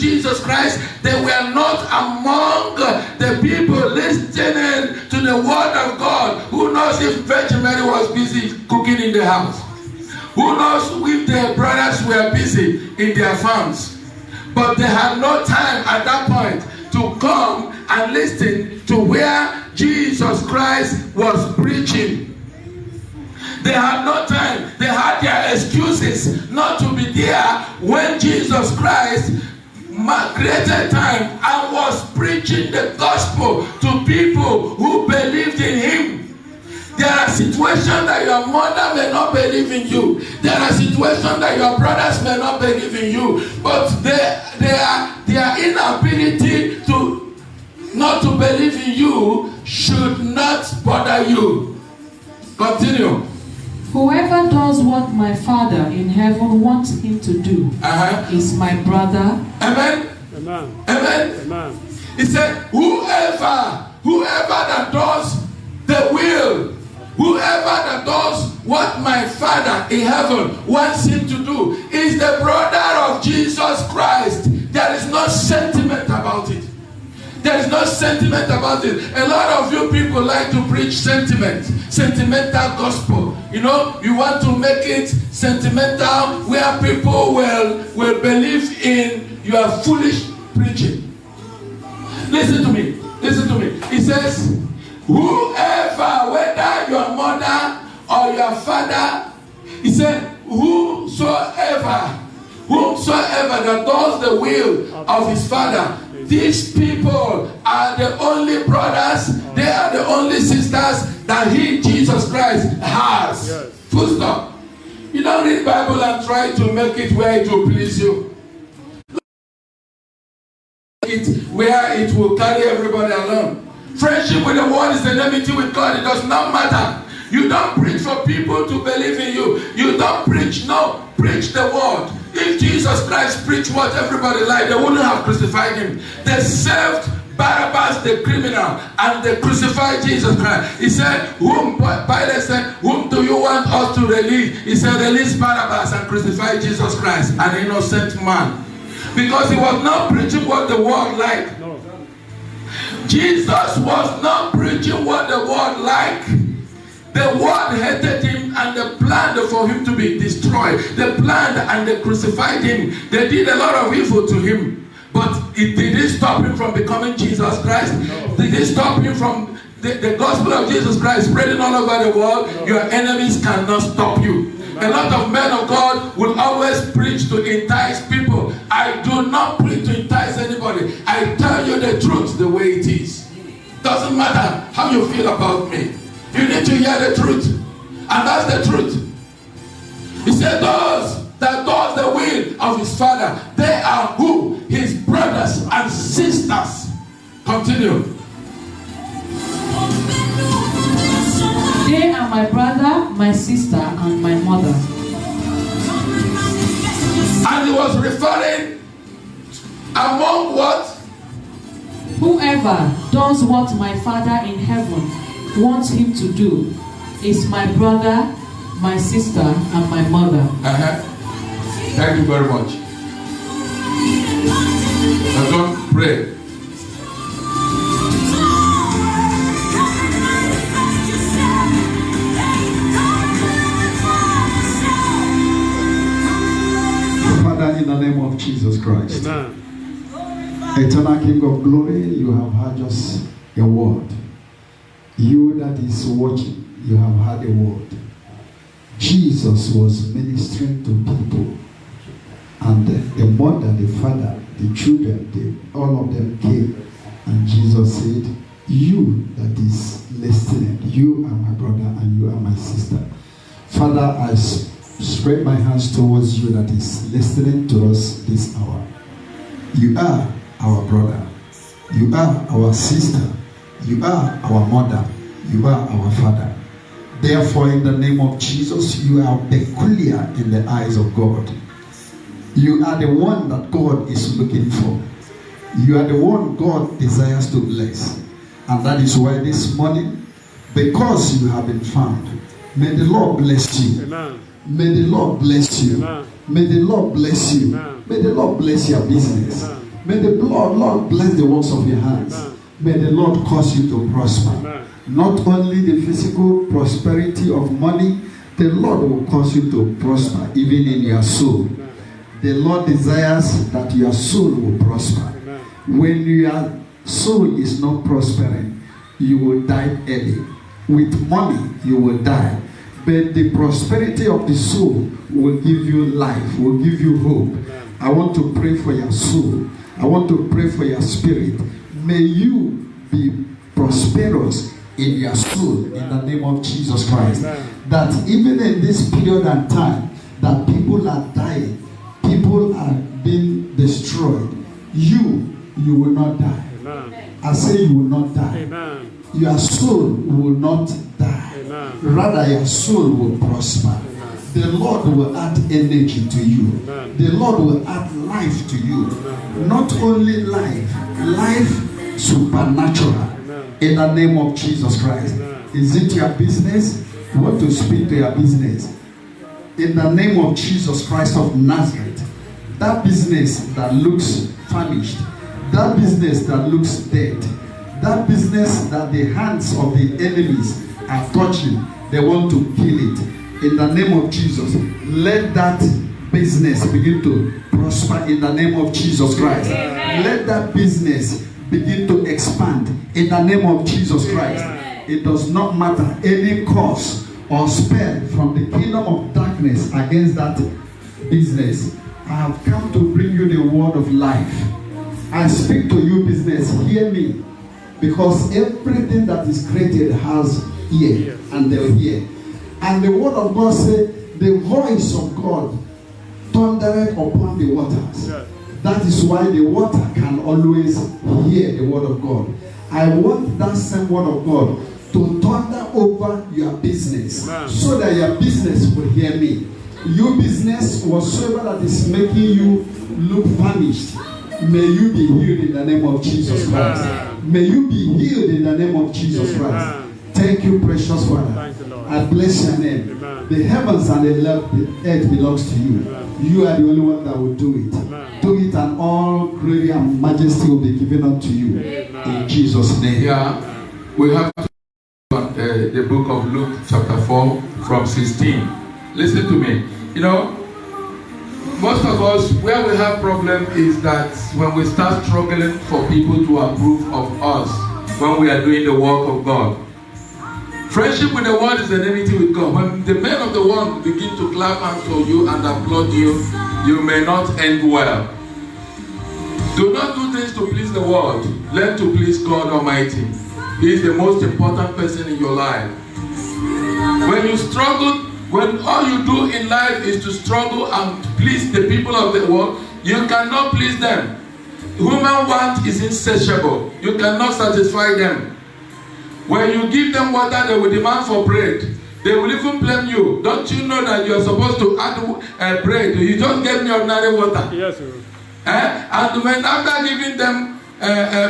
Jesus Christ, they were not among the people listening to the word of God. Who knows if Virgin Mary was busy cooking in the house? Who knows if their brothers were busy in their farms? But they had no time at that point to come and listen to where Jesus Christ was preaching. They had no time. They had their excuses not to be there when Jesus Christ created time and was preaching the gospel to people who believed in him. There are situations that your mother may not believe in you. There are situations that your brothers may not believe in you. But their inability to not to believe in you should not bother you. Continue. Whoever does what my Father in heaven wants him to do is my brother. Amen. Amen. Amen. Amen. He said, whoever that does the will, whoever that does what my Father in heaven wants him to do is the brother of Jesus Christ. There is no sentiment about it. There is no sentiment about it. A lot of you people like to preach sentimental gospel. You know, you want to make it sentimental where people will believe in your foolish preaching. Listen to me. Listen to me. He says, whoever, whether your mother or your father, he said, whosoever that does the will of his Father, these people are the only brothers, they are the only sisters that he, Jesus Christ, has. Yes. Full stop. You don't read the Bible and try to make it where it will please you. Where it will carry everybody along. Friendship with the world is enmity with God. It does not matter. You don't preach for people to believe in you. You don't preach. No, preach the word. If Jesus Christ preached what everybody liked, they wouldn't have crucified him. They served Barabbas the criminal and they crucified Jesus Christ. He said, Pilate said, whom do you want us to release? He said, release Barabbas and crucify Jesus Christ, an innocent man. Because he was not preaching what the world liked. No. Jesus was not preaching what the world liked. The world hated him and they planned for him to be destroyed. They planned and they crucified him. They did a lot of evil to him. But did it stop him from becoming Jesus Christ? No. Did it stop him from the gospel of Jesus Christ spreading all over the world? No. Your enemies cannot stop you. A lot of men of God will always preach to entice people. I do not preach to entice anybody. I tell you the truth the way it is. Doesn't matter how you feel about me. You need to hear the truth. And that's the truth. He said those that does the will of his Father, they are who? His brothers and sisters. Continue. They are my brother, my sister, and my mother. And he was referring among what? Whoever does what my Father in heaven wants him to do is my brother, my sister, and my mother. Thank you very much. Now don't pray. Father, in the name of Jesus Christ, Amen. Eternal King of glory, you have heard just a word. You that is watching, you have heard a word. Jesus was ministering to people, and the mother, the father, the children, all of them came, and Jesus said, you that is listening, you are my brother and you are my sister. Father, I spread my hands towards you that is listening to us this hour. You are our brother, you are our sister, you are our mother, you are our father. Therefore, in the name of Jesus, you are peculiar in the eyes of God. You are the one that God is looking for. You are the one God desires to bless. And that is why this morning, because you have been found, may the Lord bless you. Amen. May the Lord bless you. Amen. May the Lord bless you. Amen. May the Lord bless your business. Amen. May the Lord bless the works of your hands. May the Lord cause you to prosper. Not only the physical prosperity of money, the Lord will cause you to prosper even in your soul. The Lord desires that your soul will prosper. When your soul is not prospering, you will die early. With money, you will die. But the prosperity of the soul will give you life, will give you hope. I want to pray for your soul. I want to pray for your spirit. May you be prosperous in your soul in the name of Jesus Christ. That even in this period and time that people are dying, people are being destroyed, you will not die. Amen. I say you will not die. Amen. Your soul will not die. Amen. Rather, your soul will prosper. Amen. The Lord will add energy to you. Amen. The Lord will add life to you. Amen. Not only life supernatural. Amen. In the name of Jesus Christ. Amen. Is it your business? You want to speak to your business. In the name of Jesus Christ of Nazareth, that business that looks famished, that business that looks dead, that business that the hands of the enemies are touching, they want to kill it. In the name of Jesus, let that business begin to prosper in the name of Jesus Christ. Amen. Let that business begin to expand in the name of Jesus Christ. Amen. It does not matter any cause or spell from the kingdom of darkness against that business. I have come to bring you the word of life. I speak to you, business, hear me. Because everything that is created has ear, and they'll hear. And the word of God said, the voice of God thundereth upon the waters. That is why the water can always hear the word of God. I want that same word of God to thunder over your business, so that your business will hear me. Your business, whatsoever that is making you look famished, may you be healed in the name of Jesus Christ. May you be healed in the name of Jesus Christ. Thank you, precious Father. I bless your name. The heavens and the earth belongs to you. You are the only one that will do it. Do it, and all glory and majesty will be given unto you. In Jesus' name. Yeah, we have the book of Luke chapter 4 from 16. Listen to me. You know, most of us, where we have problem is that when we start struggling for people to approve of us when we are doing the work of God. Friendship with the world is enmity with God. When the men of the world begin to clap hands for you and applaud you, you may not end well. Do not do things to please the world. Learn to please God Almighty. He is the most important person in your life. When you struggle, when all you do in life is to struggle and please the people of the world, you cannot please them. Human want is insatiable. You cannot satisfy them. When you give them water, they will demand for bread. They will even blame you. Don't you know that you are supposed to add bread? You just get me ordinary water. Yes, sir. And when after giving them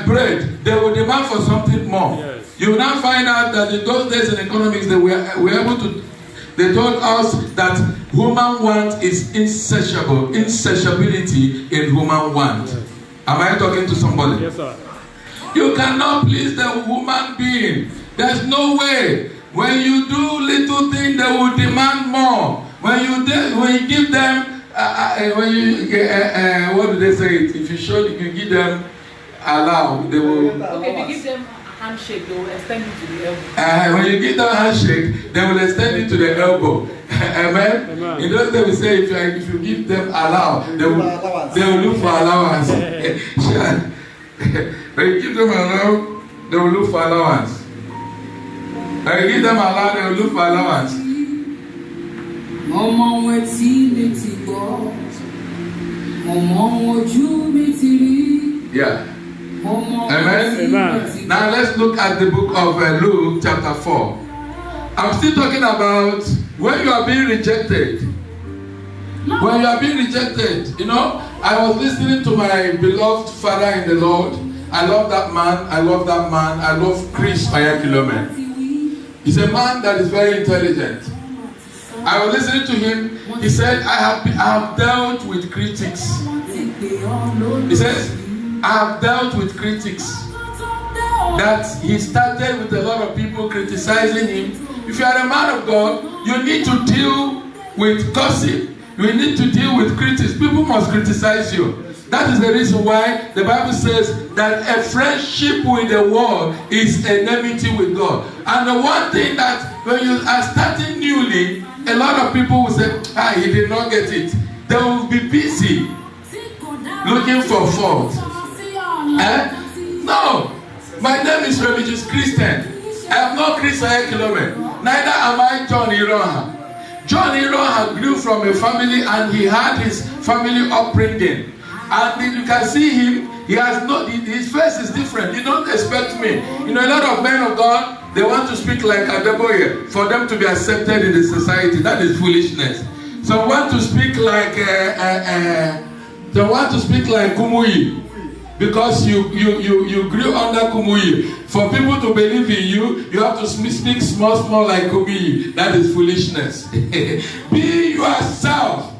bread, they will demand for something more. Yes. You will now find out that in those days in economics, they were able to. They told us that human want is insatiable. Insatiability in human want. Yes. Am I talking to somebody? Yes, sir. You cannot please the human being. There's no way. When you do little things, they will demand more. When you give them, what do they say? If you give them allow, they will. Okay, if you give them handshake, they will extend it to the elbow. When you give them handshake, they will extend it to the elbow. Amen. Amen. In those days, we say if you give them allow, they will look for allowance. When you give them allow, they will look for allowance. When you give them allow, they will look for allowance. Yeah. Amen. Amen. Now let's look at the book of Luke chapter 4. I'm still talking about when you are being rejected. When you are being rejected, you know, I was listening to my beloved father in the Lord. I love that man. I love that man. I love Chris Ayakilome. He's a man that is very intelligent. I was listening to him. He said, I have dealt with critics. He says, I've dealt with critics. That he started with a lot of people criticizing him. If you are a man of God, you need to deal with gossip. You need to deal with critics. People must criticize you. That is the reason why the Bible says that a friendship with the world is enmity with God. And the one thing that when you are starting newly, a lot of people will say, he did not get it. They will be busy looking for fault. No. My name is Religious Christian. I am not Chris Oyekilome. Neither am I John Iroha. John Iroha grew from a family and he had his family upbringing. And you can see him, he has no, his face is different. You don't expect me. You know, a lot of men of God, they want to speak like Adeboye for them to be accepted in the society. That is foolishness. Some want to speak like Kumuyi. Because you grew under Kumuyi. For people to believe in you, you have to speak small like Kumuyi. That is foolishness. Be yourself.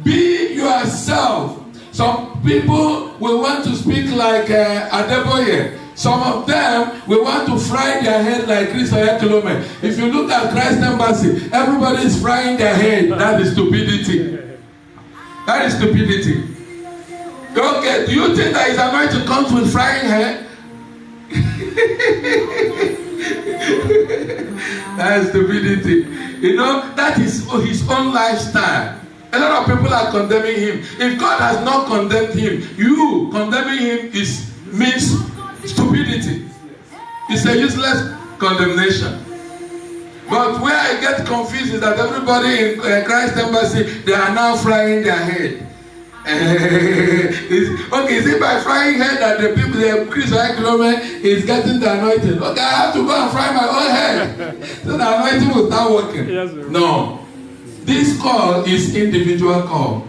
Be yourself. Some people will want to speak like Adeboye. Some of them will want to fry their head like Chris Oyekilome. If you look at Christ Embassy, everybody is frying their head. That is stupidity. That is stupidity. Okay, do you think that his anointing comes with frying hair? That is stupidity. You know, that is his own lifestyle. A lot of people are condemning him. If God has not condemned him, you condemning him means stupidity. It's a useless condemnation. But where I get confused is that everybody in Christ Embassy, they are now frying their head. Okay, is it by frying head that the people, the Chris Oyekilome is getting the anointing? Okay, I have to go and fry my own head so the anointing will start working. Yes, no. This call is individual call.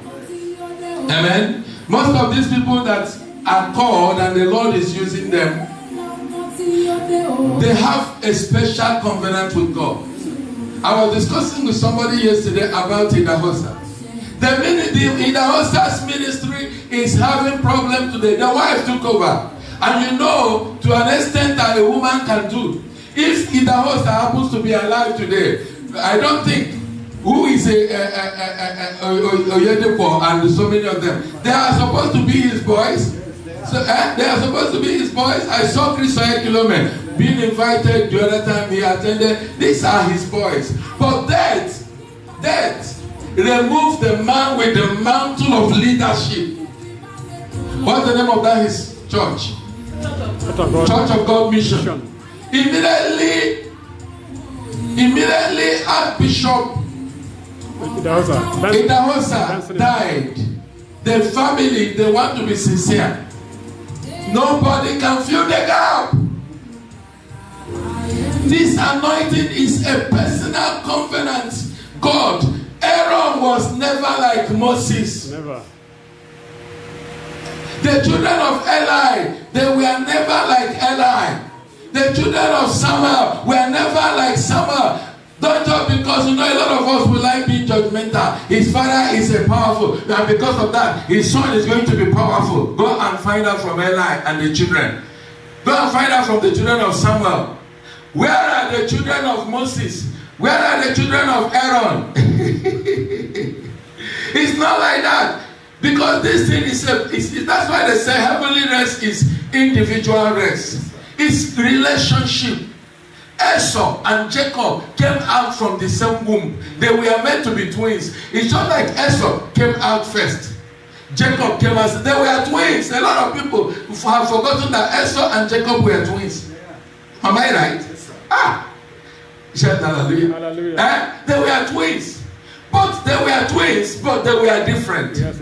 Amen. Most of these people that are called and the Lord is using them, they have a special covenant with God. I was discussing with somebody yesterday about Idahosa. The Idahosa's ministry is having problem today. The wife took over. And you know, to an extent that a woman can do. If Idahosa happens to be alive today, I don't think who is Oyedepo and so many of them. They are supposed to be his boys. So they are supposed to be his boys. I saw Chris Oyekilome being invited the other time he attended. These are his boys. But death removed the man with the mantle of leadership. What's the name of that? His church. Church of God Mission. Immediately Archbishop Idahosa died. The family, they want to be sincere. Nobody can fill the gap. This anointing is a personal covenant. God, Aaron was never like Moses. Never. The children of Eli, they were never like Eli. The children of Samuel were never like Samuel. Don't just because you know a lot of us will like being judgmental. His father is a powerful, and because of that, his son is going to be powerful. Go and find out from Eli and the children. Go and find out from the children of Samuel. Where are the children of Moses? Where are the children of Aaron? It's not like that. Because this thing is that's why they say heavenly rest is individual rest. It's relationship. Esau and Jacob came out from the same womb. They were meant to be twins. It's not like Esau came out first. Jacob came out. They were twins. A lot of people have forgotten that Esau and Jacob were twins. Am I right? Shout hallelujah. Hallelujah. They were twins. But they were different. Yes,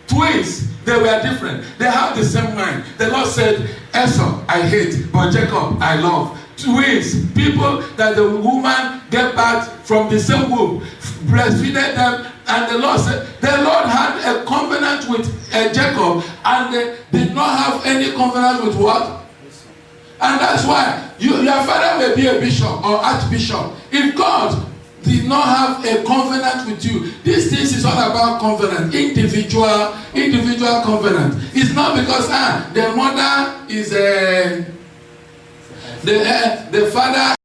twins, they were different. They have the same mind. The Lord said, Esau I hate, but Jacob I love. Twins, people that the woman gave birth from the same womb, breastfeeded them, and the Lord said, the Lord had a covenant with Jacob, and they did not have any covenant with what? And that's why your father may be a bishop or archbishop. If God did not have a covenant with you. These things is all about covenant, individual covenant. It's not because the mother is the father